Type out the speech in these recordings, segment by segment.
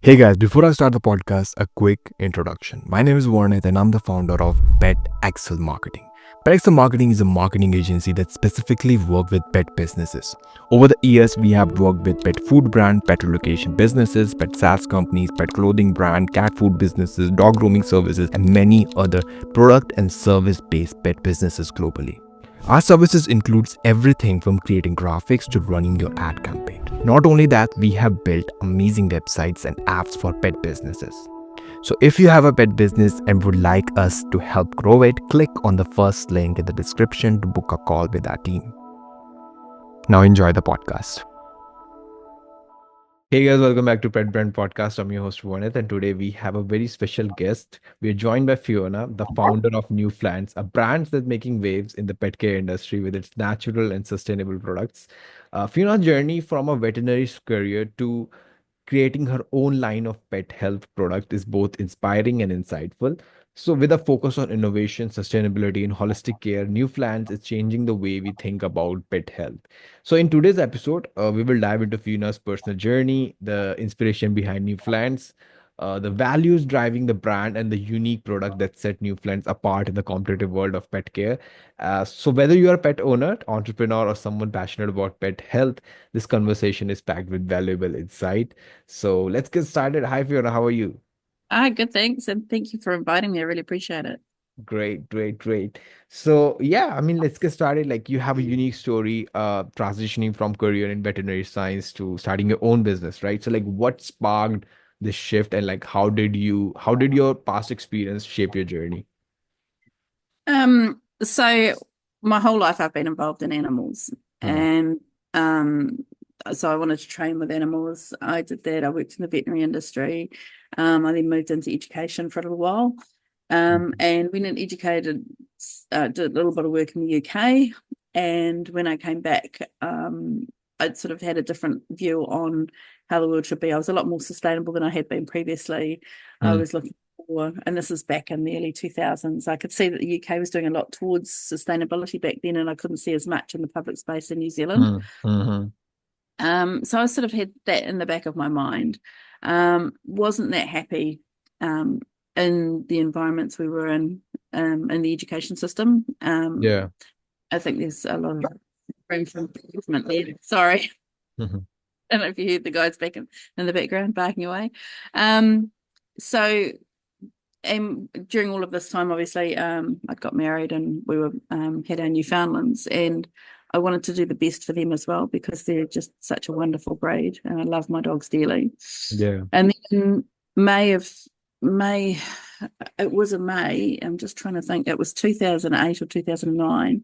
Hey guys, before I start the podcast, a quick introduction. My name is Warnith and I'm the founder of Pet Excel Marketing. Pet Excel Marketing is a marketing agency that specifically works with pet businesses. Over the years, we have worked with pet food brand, pet relocation businesses, pet SaaS companies, pet clothing brand, cat food businesses, dog grooming services, and many other product and service-based pet businesses globally. Our services includes everything from creating graphics to running your ad campaign. Not only that, we have built amazing websites and apps for pet businesses. So if you have a pet business and would like us to help grow it, click on the first link in the description to book a call with our team. Now enjoy the podcast. Hey guys, welcome back to Pet Brand Podcast. I'm your host Warnith, and today we have a very special guest. We're joined by Fiona, the founder of Newflands, a brand that's making waves in the pet care industry with its natural and sustainable products. Fiona's journey from a veterinary career to creating her own line of pet health product is both inspiring and insightful. So, with a focus on innovation, sustainability, and holistic care, Newflands is changing the way we think about pet health. So, in today's episode, we will dive into Fiona's personal journey, the inspiration behind Newflands, the values driving the brand, and the unique product that set Newflands apart in the competitive world of pet care. So, whether you are a pet owner, entrepreneur, or someone passionate about pet health, this conversation is packed with valuable insight. So let's get started. Hi, Fiona. How are you? Good, thanks. And thank you for inviting me. I really appreciate it. Great, great, great. So yeah, I mean, let's get started. Like you have a unique story, transitioning from career in veterinary science to starting your own business, right? So like what sparked this shift and like how did your past experience shape your journey? So my whole life I've been involved in animals Hmm. and um so I wanted to train with animals. I did that. I worked in the veterinary industry. I then moved into education for a little while. And went and educated, did a little bit of work in the UK. And when I came back, I'd sort of had a different view on how the world should be. I was a lot more sustainable than I had been previously. I Hmm. was looking for, and this is back in the early 2000s, I could see that the UK was doing a lot towards sustainability back then, and I couldn't see as much in the public space in New Zealand. Hmm. Hmm. So I sort of had that in the back of my mind. Wasn't that happy um, in the environments we were in the education system. Yeah. I think there's a lot of room for improvement there. Sorry. Hmm. I don't know if you heard the guys back in the background barking away. Um, so and during all of this time, obviously, I got married and we were had our Newfoundlands, and I wanted to do the best for them as well because they're just such a wonderful breed, and I love my dogs dearly. Yeah. And then May of May, it was a May. I'm just trying to think. It was 2008 or 2009.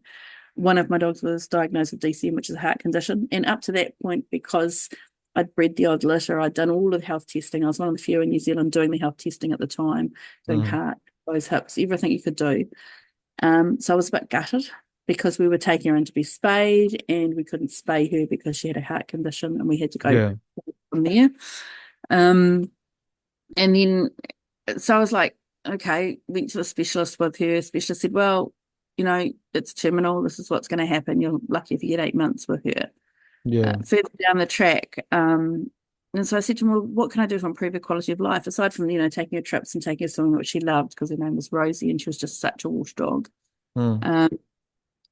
One of my dogs was diagnosed with DCM, which is a heart condition, and up to that point, because I'd bred the odd litter. I'd done all of the health testing. I was one of the few in New Zealand doing the health testing at the time, doing Hmm. heart, those hips, everything you could do. So I was a bit gutted because we were taking her in to be spayed and we couldn't spay her because she had a heart condition and we had to go Yeah. from there. Um, and then, so I was like, okay, went to the specialist with her. Specialist said, well, it's terminal. This is what's going to happen. You're lucky if you get 8 months with her. Yeah. Further down the track. And so I said to him, well, what can I do to improve her quality of life? Aside from, taking her trips and taking her swimming, which she loved because her name was Rosie and she was just such a wash dog. Hmm. Um,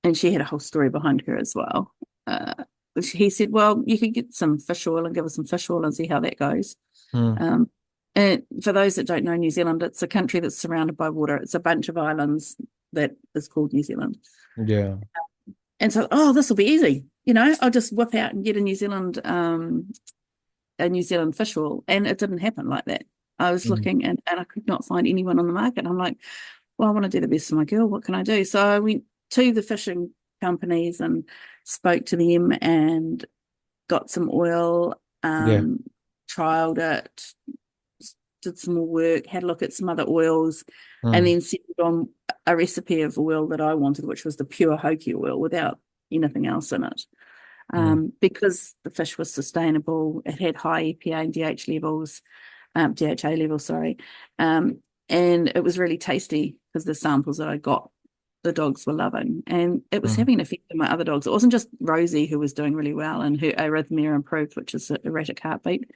and she had a whole story behind her as well. Uh, he said, well, you could get some fish oil and give her some fish oil and see how that goes. Hmm. Um, and for those that don't know New Zealand, it's a country that's surrounded by water. It's a bunch of islands that is called New Zealand. Yeah. And so, oh, this will be easy. I'll just whip out and get a New Zealand fish oil. And it didn't happen like that. I was Hmm. looking and I could not find anyone on the market. I'm like, well, I want to do the best for my girl. What can I do? So I went to the fishing companies and spoke to them and got some oil, Yeah. trialed it, did some more work, had a look at some other oils, and Hmm. then settled on a recipe of oil that I wanted, which was the pure Hoki oil without anything else in it. Hmm. Because the fish was sustainable, it had high EPA and DHA levels, sorry. And it was really tasty because the samples that I got, the dogs were loving. And it was Hmm. having an effect on my other dogs. It wasn't just Rosie who was doing really well and her arrhythmia improved, which is erratic heartbeat.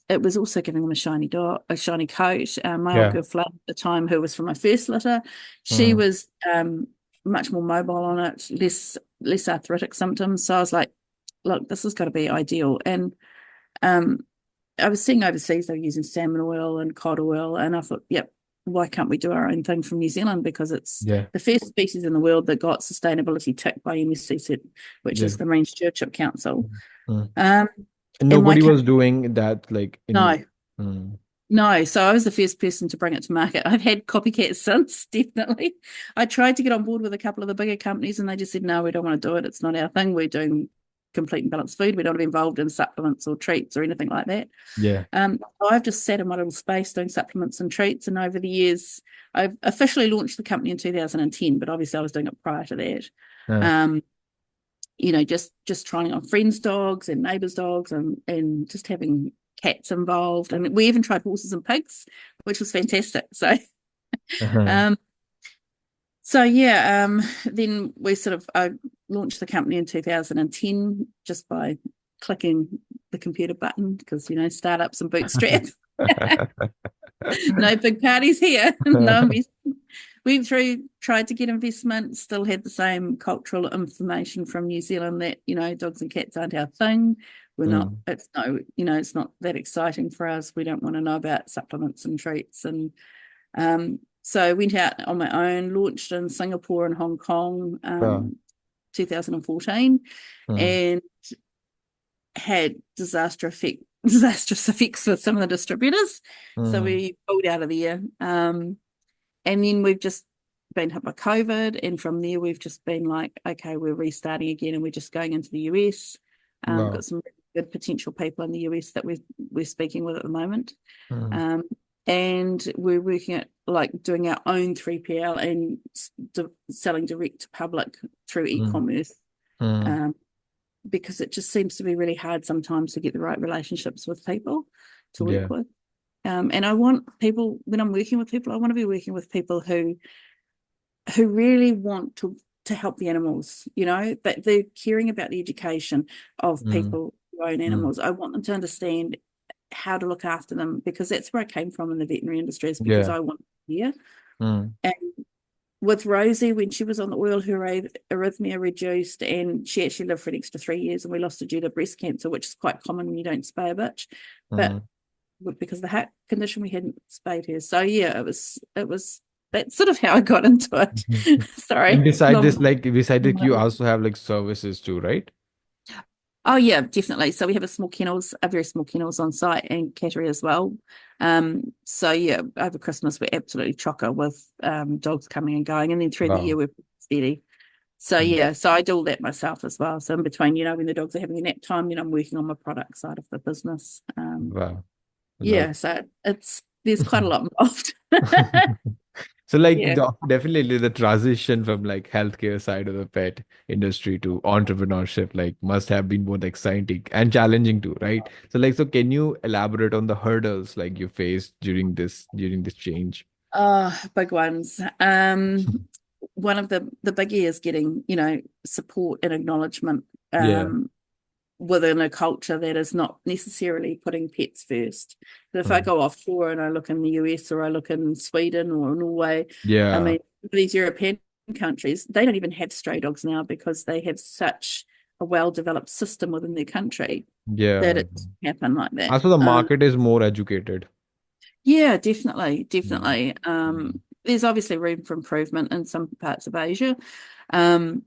It was also giving them a shiny dog, a shiny coat. My old Yeah. girl Flo at the time, who was from my first litter, she Mm. was much more mobile on it, less arthritic symptoms. So I was like, look, this has got to be ideal. And um, I was seeing overseas they were using salmon oil and cod oil, and I thought, yep, why can't we do our own thing from New Zealand? Because it's Yeah. the first species in the world that got sustainability tick by MSC, which Yeah. is the Marine Stewardship Council. Mm. Um, And and why nobody can't was doing that like in. no, Mm. no, so I was the first person to bring it to market. I've had copycats since, definitely. I tried to get on board with a couple of the bigger companies and they just said, no, we don't want to do it. It's not our thing. We're doing complete and balanced food. We don't want to be involved in supplements or treats or anything like that. Yeah. I've just sat in my little space doing supplements and treats. And over the years, I've officially launched the company in 2010, but obviously I was doing it prior to that. Uh, Um, just trying on friends' dogs and neighbours' dogs and just having cats involved. And we even tried horses and pigs, which was fantastic. So uh-huh. um so yeah, then we sort of launched the company in 2010 just by clicking the computer button because startups and bootstrap. No big parties here. No investment. Went through, tried to get investment, still had the same cultural information from New Zealand that, dogs and cats aren't our thing. We're not, Mm. it's not that exciting for us. We don't want to know about supplements and treats. And so I went out on my own, launched in Singapore and Hong Kong, Uh, 2014, mm. and had disastrous effects with some of the distributors. So Mm. we pulled out of there. And then we've just been hit by COVID. And from there, we've just been like, okay, we're restarting again and we're just going into the US. Wow. Got some really good potential people in the US that we're speaking with at the moment. Mm. Um, and we're working at like doing our own 3PL and selling direct to public through Mm. e-commerce. Mm. Um, because it just seems to be really hard sometimes to get the right relationships with people to work Yeah. with. And I want people, when I'm working with people, I want to be working with people who really want to help the animals, but they're caring about the education of Mm. people who own Mm. animals. I want them to understand how to look after them because that's where I came from in the veterinary industry is because Yeah. I want to hear. Mm. And with Rosie, when she was on the oil, her arrhythmia reduced and she actually lived for an extra 3 years and we lost her due to breast cancer, which is quite common when you don't spay a bitch. But Mm. because of the heart condition, we hadn't spayed her. So yeah, it was that's sort of how I got into it. And Sorry. beside this, Long. like beside it, you also have like services too, right? Oh yeah, definitely. So we have a very small kennels on site and cattery as well. So yeah, over Christmas we're absolutely chocker with dogs coming and going, and then through the year Wow. we're steady. So Mm. yeah, so I do all that myself as well. So in between, when the dogs are having a nap time, then I'm working on my product side of the business. Wow. Love. Yeah, so there's quite a lot involved. So like Yeah. definitely the transition from like healthcare side of the pet industry to entrepreneurship like must have been both exciting and challenging too, right? So can you elaborate on the hurdles like you faced during this change? Big ones. One of the biggie is getting, support and acknowledgement Yeah. within a culture that is not necessarily putting pets first. But if I Mm. go offshore and I look in the US or I look in Sweden or Norway, I Yeah. mean, these European countries, they don't even have stray dogs now because they have such a well-developed system within their country that Yeah. it doesn't happen like that. Also the market is more educated. Yeah, definitely, Mm. definitely. Mm. There's obviously room for improvement in some parts of Asia. Um,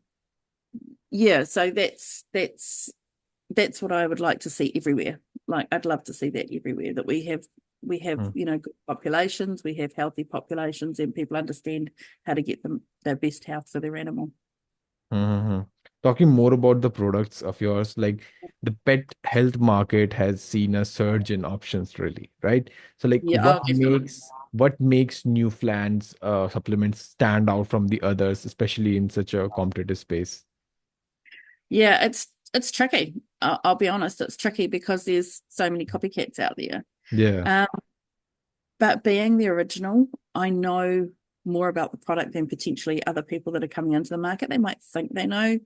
yeah, so that's what I would like to see everywhere. Like I'd love to see that everywhere, that we have, Mm. good populations, we have healthy populations, and people understand how to get them their best health for their animal. Mm-hmm. Talking more about the products of yours, like the pet health market has seen a surge in options, really, right? So, like, Yeah, what oh, definitely. makes Newflands supplements stand out from the others, especially in such a competitive space? Yeah, it's tricky. I'll be honest, it's tricky because there's so many copycats out there. Yeah, Um, But being the original, I know more about the product than potentially other people that are coming into the market. They might think they know,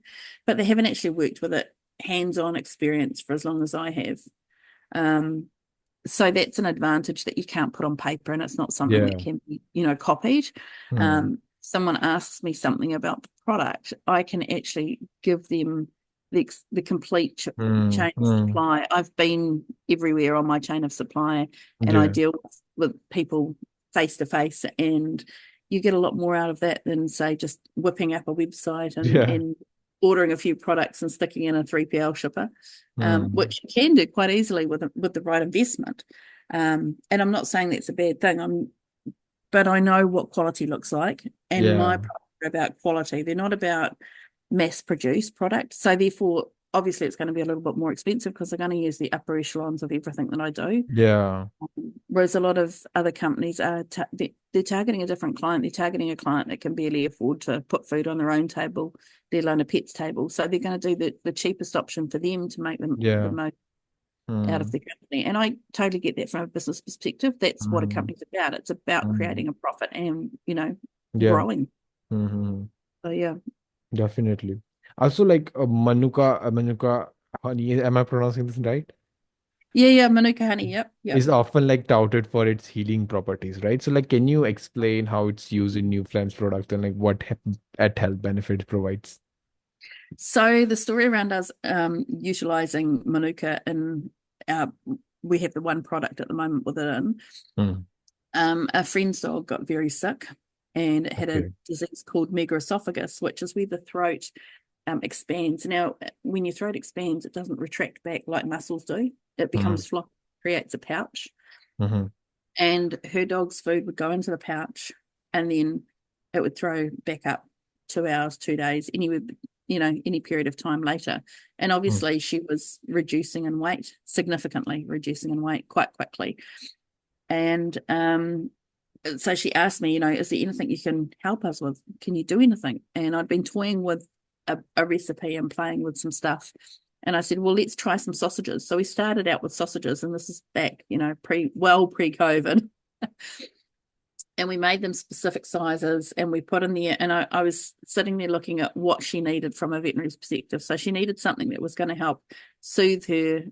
but they haven't actually worked with it hands-on experience for as long as I have. Um, so that's an advantage that you can't put on paper, and it's not something that Yeah. can be, copied. Mm. Someone asks me something about the product, I can actually give them the complete Mm. chain of Mm. supply. I've been everywhere on my chain of supply, and I Yeah. deal with people face to face, and you get a lot more out of that than, say, just whipping up a website Yeah. and ordering a few products and sticking in a 3PL shipper, Mm. which you can do quite easily with the right investment. And I'm not saying that's a bad thing. But I know what quality looks like, and my Yeah. products are about quality. They're not about mass-produced product. So therefore, obviously, it's going to be a little bit more expensive because they're going to use the upper echelons of everything that I do. Yeah. Whereas a lot of other companies are they're targeting a different client. They're targeting a client that can barely afford to put food on their own table, let alone a pet's table. So they're going to do the cheapest option for them to make them the Yeah. most out of Mm. the company. And I totally get that from a business perspective. That's what a Mm. company's about. It's about Mm. creating a profit and, Yeah. growing. Mm-hmm. So yeah. Definitely. Also, like Manuka honey, am I pronouncing this right? Yeah, Manuka honey. Yep, yep. Is often like touted for its healing properties, right? So, like, can you explain how it's used in Newflands products and like what at health benefits provides? So the story around us utilizing Manuka in our, we have the one product at the moment with it in. Mm. A friend's dog got very sick, and it had a Okay. disease called megaesophagus, which is where the throat expands. Now, when your throat expands, it doesn't retract back like muscles do. It Mm. becomes floppy, creates a pouch. Mm-hmm. And her dog's food would go into the pouch, and then it would throw back up 2 hours, 2 days, anywhere, any period of time later. And Mm. obviously, she was reducing in weight, significantly reducing in weight quite quickly. And so she asked me, is there anything you can help us with? Can you do anything? And I'd been toying with a recipe and playing with some stuff. And I said, well, let's try some sausages. So we started out with sausages, and this is back, pre-COVID. And we made them specific sizes, and we put in there, and I was sitting there looking at what she needed from a veterinary's perspective. So she needed something that was going to help soothe her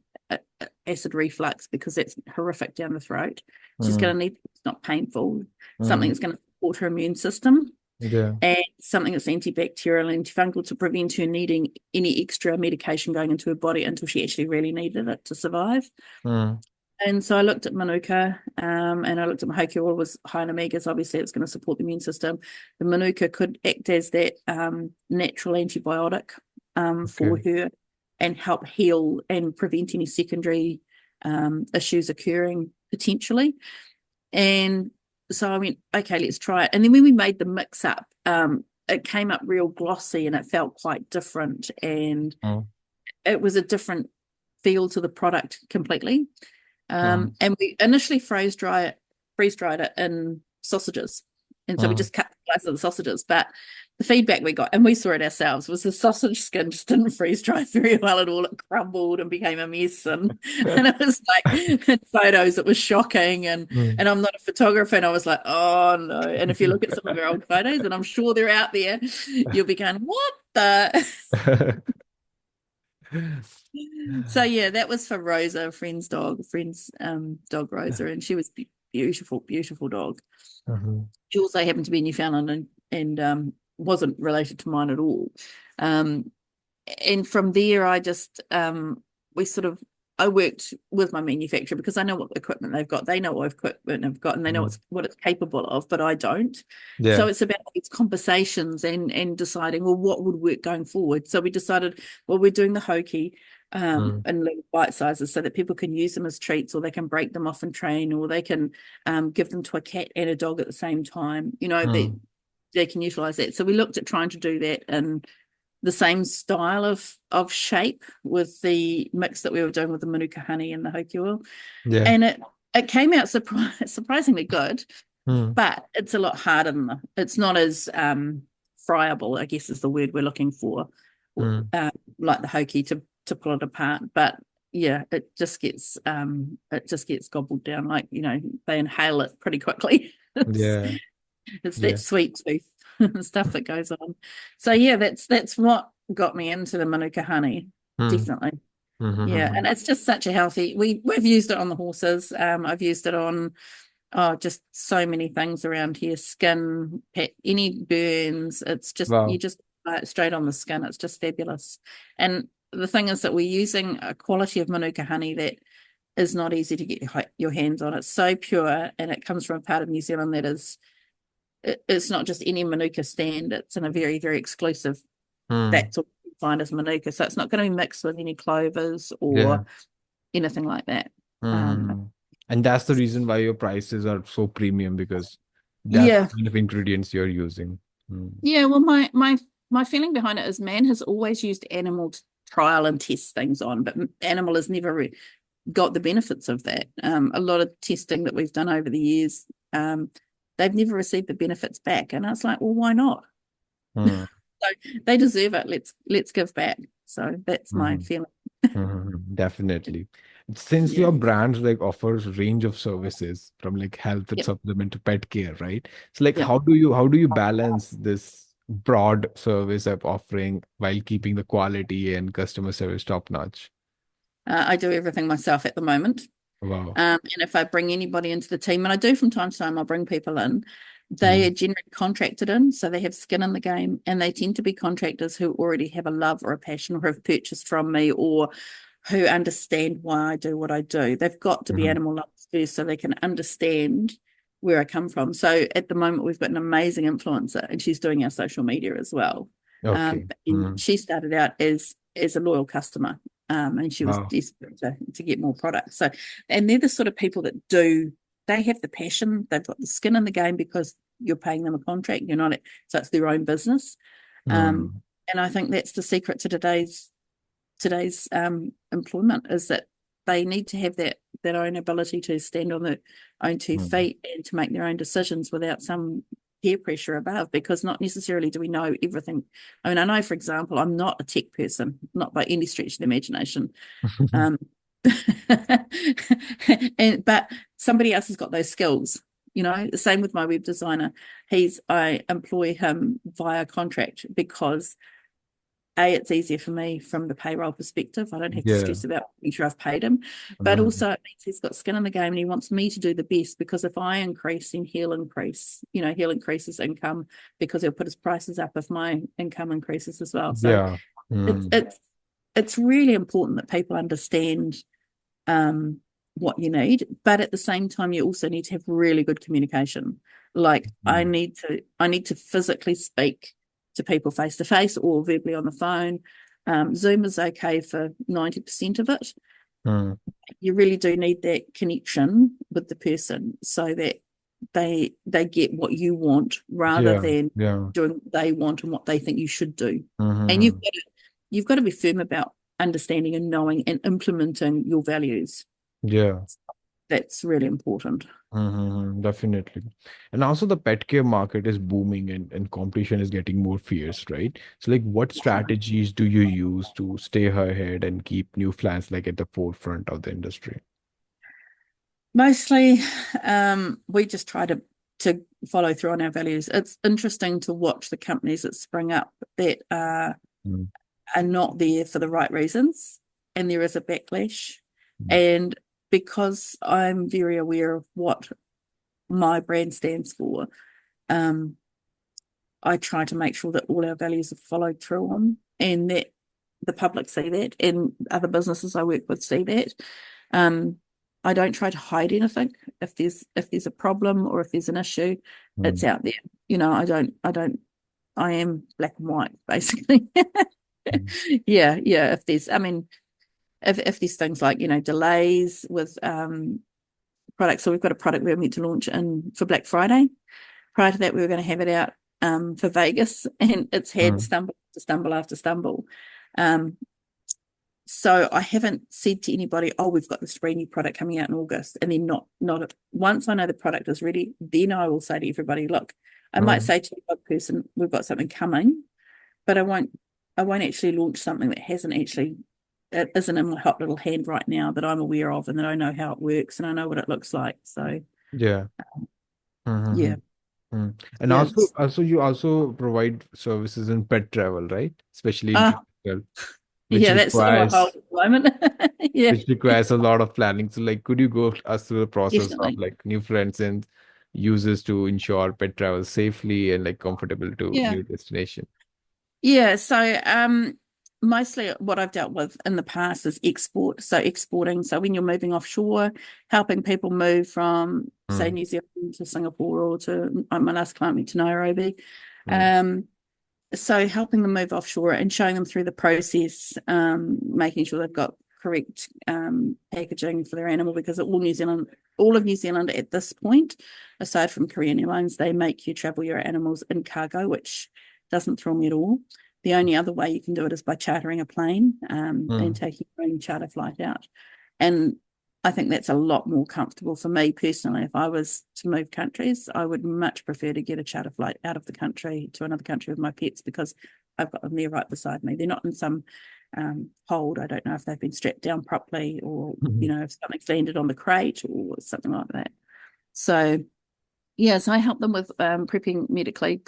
acid reflux, because that's horrific down the throat. She's Mm. going to need, it's not painful, something Mm. that's going to support her immune system, Yeah. and something that's antibacterial and antifungal to prevent her needing any extra medication going into her body until she actually really needed it to survive. Mm. And so I looked at Manuka, and I looked at my Hoki oil was high in omegas. Obviously, it's going to support the immune system. The Manuka could act as that natural antibiotic for Okay. her, and help heal and prevent any secondary issues occurring potentially. And so I went, okay, let's try it. And then when we made the mix up, it came up real glossy, and it felt quite different. And Mm. it was a different feel to the product completely. Mm. And we initially freeze dried it in sausages. And so we Mm. just cut the slices of the sausages. But the feedback we got, and we saw it ourselves, was the sausage skin just didn't freeze dry very well at all. It crumbled and became a mess. And it was like, in photos, it was shocking. Mm. And I'm not a photographer, and I was like, oh no. And if you look at some of our old photos, and I'm sure they're out there, you'll be going, what the? So yeah, that was for Rosa, friend's dog Rosa, and she was beautiful, beautiful dog. Mhm. She also happened to be Newfoundland, and wasn't related to mine at all. Um, and from there, we sort of I worked with my manufacturer, because I know what equipment they've got. They know what equipment they've got, and they know Mhm. what it's capable of, but I don't. So Yeah. it's about these conversations and deciding, well, what would work going forward. So we decided, well, we're doing the Hoki Mm. in little bite sizes, so that people can use them as treats, or they can break them off and train, or they can give them to a cat and a dog at the same time. Mm. They can utilize that. So we looked at trying to do that in the same style of shape with the mix that we were doing with the Manuka honey and the Hoki oil. Yeah. And it came out surprisingly good, Mm. but it's a lot harder than it's not as friable, I guess is the word we're looking for, Mm. uh, like the Hoki to pull it apart. But yeah, it just gets gobbled down, like they inhale it pretty quickly. Yeah. It's Yeah. that sweet tooth stuff that goes on. So yeah, that's what got me into the Manuka honey, Mm. definitely. Yeah, and Mm-hmm. it's just such a healthy. We've used it on the horses. I've used it on just so many things around here. Skin, pet, any burns. It's just you Wow. just apply it straight on the skin. It's just fabulous. And the thing is that we're using a quality of Manuka honey that is not easy to get your hands on. It's so pure, and it comes from a part of New Zealand that is. It's not just any Manuka stand. It's in a very, very exclusive. Mm. That's what you find as Manuka. So it's not going to be mixed with any clovers or Yeah. anything like that. Um, Mm. And that's the reason why your prices are so premium because that's yeah, the kind of ingredients you're using. Mm. yeah. Well, my feeling behind it is man has always used animal to trial and test things on, but animal has never got the benefits of that. A lot of testing that we've done over the years, they've never received the benefits back, and I was like, well, why not? Mm. So they deserve it. Let's give back. So that's my Mhm. feeling. Definitely. Since Yeah. your brand like offers range of services from like health and Yep. supplement to pet care, right? So like Yep. how do you balance this broad service of offering while keeping the quality and customer service top notch? I do everything myself at the moment. Wow. And if I bring anybody into the team, and I do from time to time, I'll bring people in, they Mm. are generally contracted in, so they have skin in the game, and they tend to be contractors who already have a love or a passion or have purchased from me or who understand why I do what I do. They've got to be Mhm. animal lovers first so they can understand where I come from. So at the moment, we've got an amazing influencer, and she's doing our social media as well. Okay. And Mm. she started out as a loyal customer, and she was Wow. desperate to get more products. So, and they're the sort of people that they have the passion, they've got the skin in the game because you're paying them a contract, you're not, so it's their own business. Um, Mm. and I think that's the secret to today's employment is that they need to have that own ability to stand on their own two Mm. feet and to make their own decisions without some peer pressure above, because not necessarily do we know everything. I mean, I know, for example, I'm not a tech person, not by any stretch of the imagination. Um, but somebody else has got those skills. The same with my web designer. I employ him via contract because it's easier for me from the payroll perspective. I don't have to Yeah. stress about making sure I've paid him. But Mhm. also it means he's got skin in the game and he wants me to do the best, because if I increase, then he'll increase. He'll increase his income because he'll put his prices up if my income increases as well. So Yeah. it's Mm. it's it's really important that people understand um, what you need, but at the same time, you also need to have really good communication. Like Mm. I need to physically speak to people face to face or verbally on the phone. Zoom is okay for 90% of it. Mm. You really do need that connection with the person so that they get what you want rather Yeah. than Yeah. doing what they want and what they think you should do. And Mhm. you've got to be firm about understanding and knowing and implementing your values. Yeah. That's really important. Definitely. And also the pet care market is booming and competition is getting more fierce, right? So like what strategies do you use to stay ahead and keep new plans like at the forefront of the industry? Mostly, we just try to follow through on our values. It's interesting to watch the companies that spring up that Mm. are not there for the right reasons, and there is a backlash. Mm. And because I'm very aware of what my brand stands for, um, I try to make sure that all our values are followed through on, and that the public see that, and other businesses I work with see that. Um, I don't try to hide anything. If there's a problem or if there's an issue, it's Mm. out there. I don't. I am black and white basically. Mm. Yeah, yeah. I mean, if there's things like delays with products. So we've got a product we were meant to launch in for Black Friday. Prior to that, we were going to have it out for Vegas, and it's had Mm. stumble after stumble after stumble. Um, so I haven't said to anybody, "Oh, we've got this brand new product coming out in August," and then not once I know the product is ready, then I will say to everybody, "Look, I might Mm. say to the person, we've got something coming, but I won't actually launch something that hasn't actually it isn't in my hot little hand right now that I'm aware of and that I know how it works and I know what it looks like." So Yeah. yeah, Mhm. Mm. And yeah. also you also provide services in pet travel, right? Especially in Uh, tropical. which Yeah, that's sort of my goal requires at the moment. Yeah, a lot of planning. So, like, could you go us through the process of definitely. like new friends and uses to ensure pet travel safely and like comfortable to Yeah. new destination? Yeah, so mostly what I've dealt with in the past is export. So exporting. So when you're moving offshore, helping people move from, say, Mm, New Zealand to Singapore or to my last client went to Nairobi. mm, Um, so helping them move offshore and showing them through the process, making sure they've got correct packaging for their animal, because all of New Zealand at this point, aside from Korean Airlines, they make you travel your animals in cargo, which doesn't thrill me at all. The only other way you can do it is by chartering a plane and mm, taking your own charter flight out. And I think that's a lot more comfortable for me personally. If I was to move countries, I would much prefer to get a charter flight out of the country to another country with my pets, because I've got them there right beside me. They're not in some hold. I don't know if they've been strapped down properly, or mhm. if something's landed on the crate or something like that. So yeah, so I help them with prepping medically.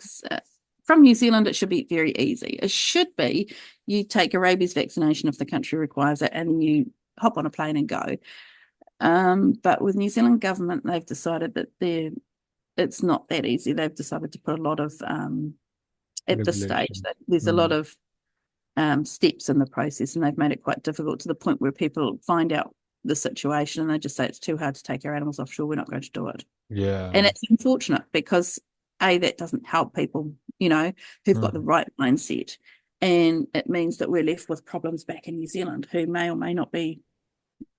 From New Zealand, it should be very easy. It should be you take a rabies vaccination if the country requires it, and you hop on a plane and go. But with New Zealand government, they've decided that it's not that easy. They've decided to put a lot of at this stage Regulation. that there's a lot Mm, of steps in the process, and they've made it quite difficult to the point where people find out the situation and they just say it's too hard to take our animals offshore. We're not going to do it, and yeah. it's unfortunate because that doesn't help people, who've got the Mm, right mindset, and it means that we're left with problems back in New Zealand who may or may not be,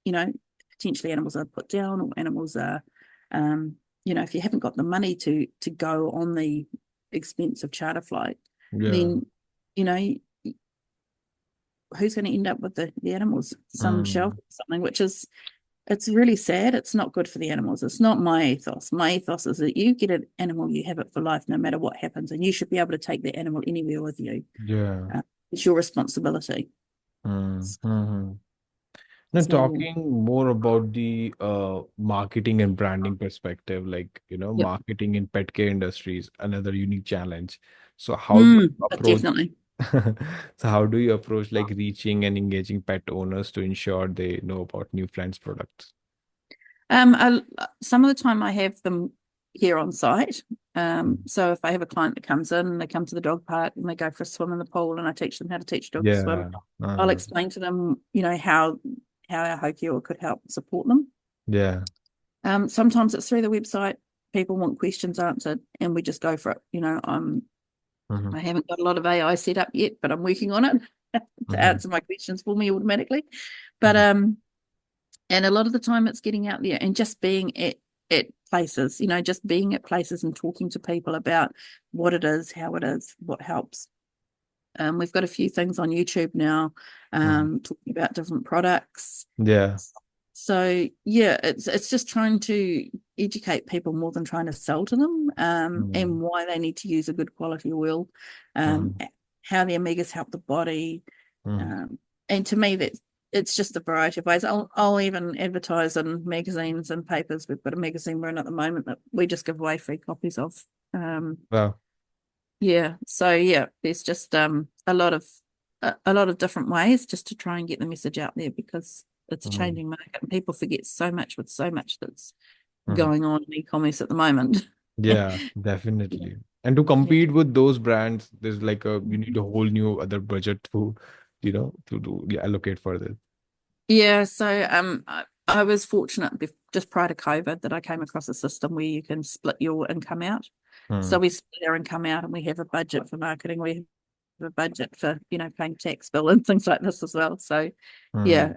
you know, potentially animals are put down, or animals are, if you haven't got the money to go on the expensive charter flight, yeah. then, you know, who's going to end up with the animals? Some shelf Mm, or something, which is, it's really sad. It's not good for the animals. It's not my ethos. My ethos is that you get an animal, you have it for life, no matter what happens, and you should be able to take the animal anywhere with you. yeah. It's your responsibility. Mm, mhm. Now, So yeah. talking more about the marketing and branding perspective, like, Yep. marketing in pet care industry is another unique challenge. So how do you approach Definitely. so how do you approach like reaching and engaging pet owners to ensure they know about Newflands products? Some of the time I have them here on site. Mm. So if I have a client that comes in, they come to the dog park and they go for a swim in the pool, and I teach them how to teach dogs to swim, Yeah. I'll explain to them, how our Hoki could help support them. Yeah. Sometimes it's through the website. People want questions answered, and we just go for it. Hmm. I haven't got a lot of AI set up yet, but I'm working on it to Hmm. answer my questions for me automatically. But and a lot of the time it's getting out there and just being at places, just being at places and talking to people about what it is, how it is, what helps. We've got a few things on YouTube now, Hmm. talking about different products. Yeah. So yeah, it's just trying to educate people more than trying to sell to them, and Hmm. why they need to use a good quality oil, um, Hmm. how the omegas help the body, Hmm. um, and to me that it's just a variety of ways. I'll even advertise in magazines and papers. We've got a magazine we're in at the moment that we just give away free copies of. Um, Wow. yeah, so yeah, there's just a lot of different ways just to try and get the message out there, because it's a Hmm. changing market and people forget so much with so much that's Hmm. going on in e-commerce at the moment. Yeah, Yeah, definitely. And to yeah. compete with those brands, there's like you need a whole new other budget to, to do yeah, allocate for this. Yeah, so I was fortunate just prior to COVID that I came across a system where you can split your income out. So Hmm. we split our income out, and we have a budget for marketing. We have a budget for, paying tax bill and things like this as well. So Hmm. yeah,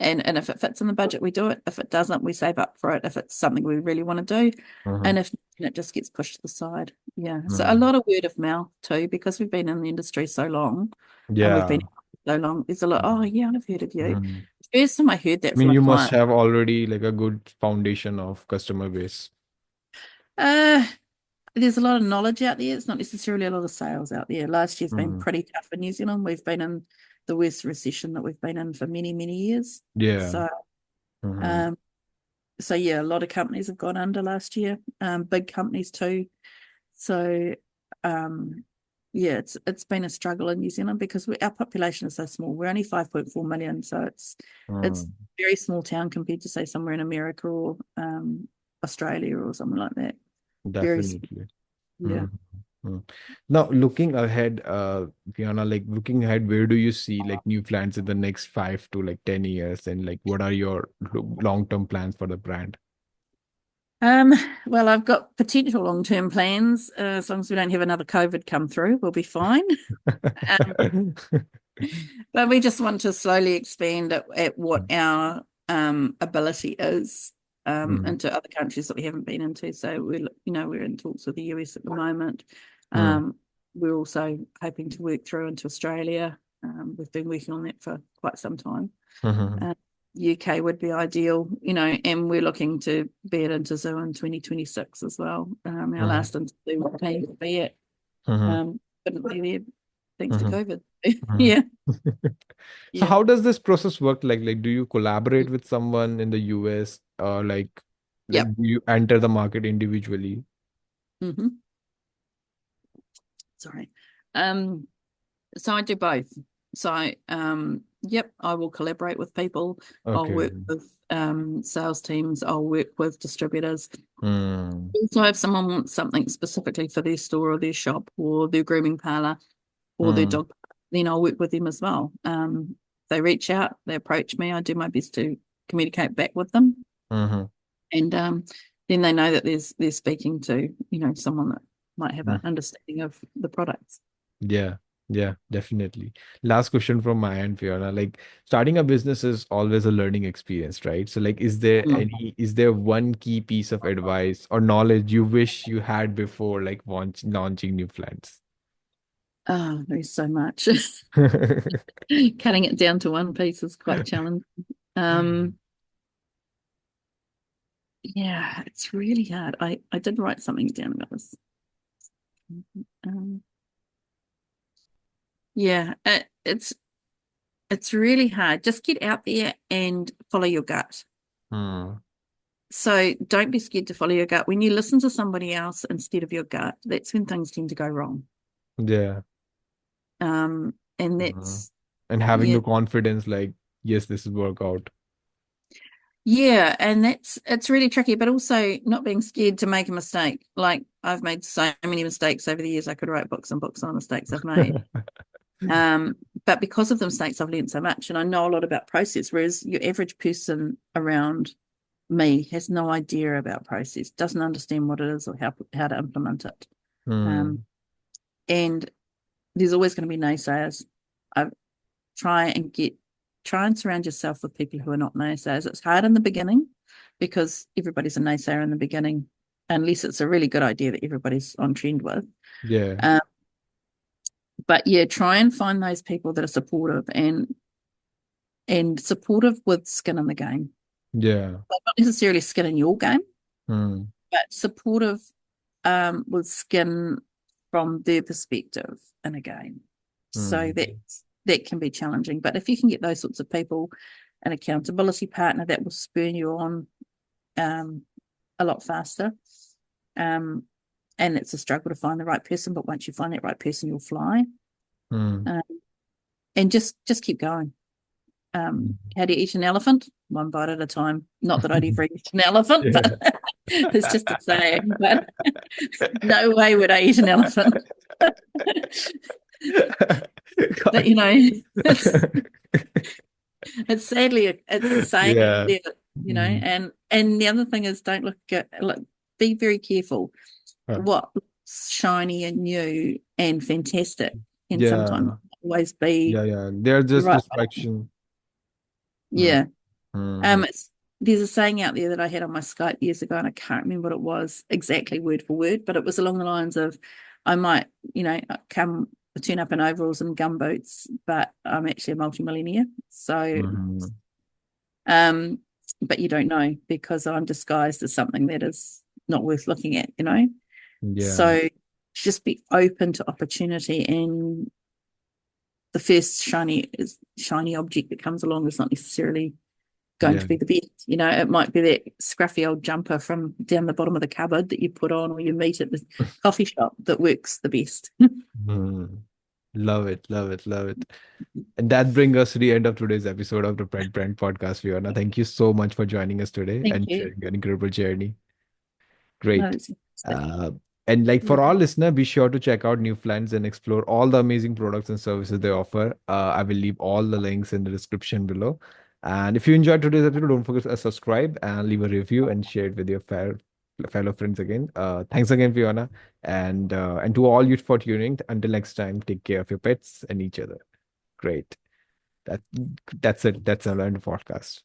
and if it fits in the budget, we do it. If it doesn't, we save up for it if it's something we really want to do. Hmm. And if it just gets pushed to the side. Yeah. So a Hmm. lot of word of mouth too, because we've been in the industry so long, and we've been Yeah. so long. There's a lot, oh yeah, I've heard of you. Hmm. First time I heard I that mean, from a you must client. have already like a good foundation of customer base. Uh there's a lot of knowledge out there. It's not necessarily a lot of sales out there. Last year's been Hmm. pretty tough in New Zealand. We've been in the worst recession that we've been in for many, many years. Yeah. So Hmm. um so yeah, a lot of companies have gone under last year, big companies too. So, um, it's been a struggle in New Zealand because our population is so small. We're only 5.4 million, so it's Mm, a very small town compared to say somewhere in America or Australia or something like that. Very small. definitely. Yeah. Mm, mm. Now, looking ahead, Fiona, like looking ahead, where do you see like new plans in the next 5 to 10 years, and like what are your long-term plans for the brand? Um, well, I've got potential long-term plans. As long as we don't have another COVID come through, we'll be fine. Um, but we just want to slowly expand at what our ability is Mm, into other countries that we haven't been into. So we're in talks with the US at the moment. mm, We're also hoping to work through into Australia. We've been working on that for quite some time. mhm, Uh, UK would be ideal, and we're looking to be it into Zoo in 2026 as well. Our mhm, last interview will be it. mhm, Couldn't be there thanks to mhm, COVID. mhm. Yeah, So yeah. how does this process work? Like do you collaborate with someone in the US, or like Yep. do you enter the market individually? hmm Sorry. Um, so I do both. So, yep, I will collaborate with people. I'll Okay. work with sales teams. I'll work with distributors. Mm, Also, if someone wants something specifically for their store or their shop or their grooming parlor or their mm, dog, then I'll work with them as well. They reach out, they approach me. I do my best to communicate back with them, mhm, and then they know that they're speaking to someone that might have mm. an understanding of the products. Yeah, yeah, definitely. Last question from my end, Fiona. Like starting a business is always a learning experience, right? So like is there one key piece of advice or knowledge you wish you had before like launching new plans? Oh, there's so much. Cutting it down to one piece is quite challenging. Um, yeah, it's really hard. I did write something down about this. Um, yeah, it's really hard. Just get out there and follow your gut. Hmm. So don't be scared to follow your gut. When you listen to somebody else instead of your gut, that's when things tend to go wrong. Yeah. And Mhm. that's And having yeah, the confidence, like, yes, this will work out. yeah, and it's really tricky, but also not being scared to make a mistake. Like I've made so many mistakes over the years. I could write books and books on mistakes I've made. Um, but because of the mistakes, I've learned so much, and I know a lot about process. Whereas your average person around me has no idea about process, doesn't understand what it is or how to implement it. Um, Hmm. and there's always going to be naysayers. I try and get try and surround yourself with people who are not naysayers. It's hard in the beginning because everybody's a naysayer in the beginning, unless it's a really good idea that everybody's on trend with. Yeah. Um, but yeah, try and find those people that are supportive and supportive with skin in the game. Yeah. Like not necessarily skin in your game, Hmm. but supportive with skin from their perspective in a game. So Hmm. that can be challenging. But if you can get those sorts of people, an accountability partner that will spur you on um, a lot faster. Um, and it's a struggle to find the right person, but once you find that right person, you'll fly. Hmm. Um, and just keep going. How do you eat an elephant? One bite at a time. Not that I'd ever eat an elephant, Yeah. but it's just a saying. But no way would I eat an elephant. But Got it's it. sadly it's a saying out Yeah. there, Mm. and the other thing is don't look at like be very careful. Huh. What looks shiny and new and fantastic can sometimes Yeah. always be Yeah. Yeah. They're the just right. distraction. Hmm. Yeah. Hmm. There's a saying out there that I had on my Skype years ago, and I can't remember what it was exactly word for word, but it was along the lines of, I might, come turn up in overalls and gumboots, but I'm actually a multimillionaire. So, Hmm. um, but you don't know because I'm disguised as something that is not worth looking at. Yeah. So just be open to opportunity, and the first shiny object that comes along is not necessarily going Yeah. to be the best. It might be that scruffy old jumper from down the bottom of the cupboard that you put on or you meet at the coffee shop that works the best. Mm. Love it, love it, love it. And that brings us to the end of today's episode of the Pet Brand Podcast, Fiona. Thank you so much for joining us today Thank and you. sharing your incredible journey. No, Great. it's fantastic. Uh, and like for Mm. all listener, be sure to check out Newflands and explore all the amazing products and services they offer. I will leave all the links in the description below. And if you enjoyed today's episode, don't forget to subscribe and leave a review and share it with your fellow friends again. Thanks again, Fiona. And to all you for tuning. Until next time, take care of your pets and each other. Great. That that's it. That's our end podcast.